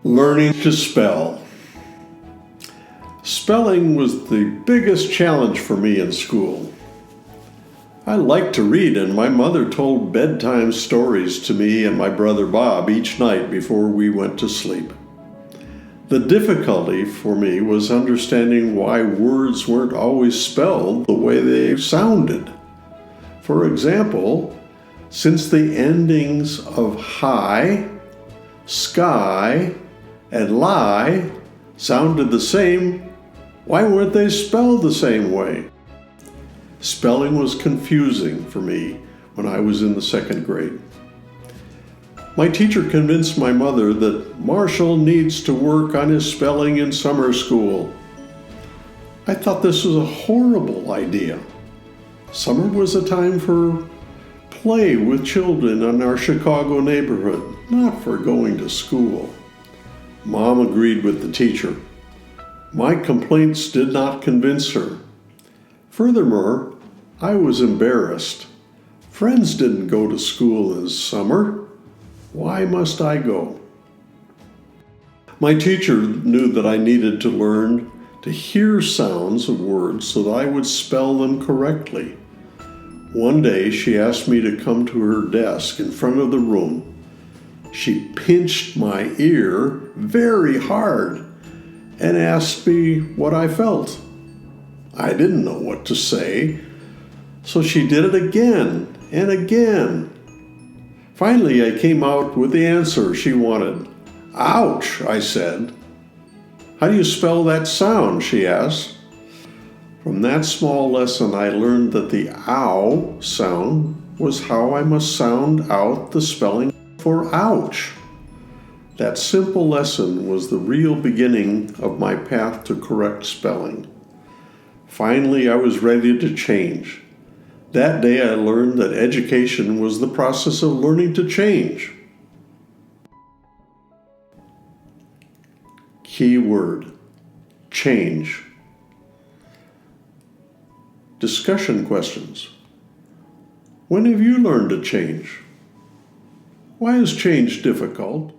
Learning to spell. Spelling was the biggest challenge for me in school. I liked to read, and my mother told bedtime stories to me and my brother Bob each night before we went to sleep. The difficulty for me was understanding why words weren't always spelled the way they sounded. For example, since the endings of high, sky, and lie sounded the same, why weren't they spelled the same way? Spelling was confusing for me when I was in the second grade. My teacher convinced my mother that Marshall needs to work on his spelling in summer school. I thought this was a horrible idea. Summer was a time for play with children in our Chicago neighborhood, not for going to school. Mom agreed with the teacher. My complaints did not convince her. Furthermore, I was embarrassed. Friends didn't go to school in summer. Why must I go? My teacher knew that I needed to learn to hear sounds of words so that I would spell them correctly. One day, she asked me to come to her desk in front of the room. She pinched my ear very hard and asked me what I felt. I didn't know what to say, so she did it again and again. Finally, I came out with the answer she wanted. Ouch, I said. How do you spell that sound, she asked. From that small lesson, I learned that the ow sound was how I must sound out the spelling for ouch. That simple lesson was the real beginning of my path to correct spelling. Finally, I was ready to change. That day, I learned that education was the process of learning to change. Key word: change. Discussion questions. When have you learned to change? Why is change difficult?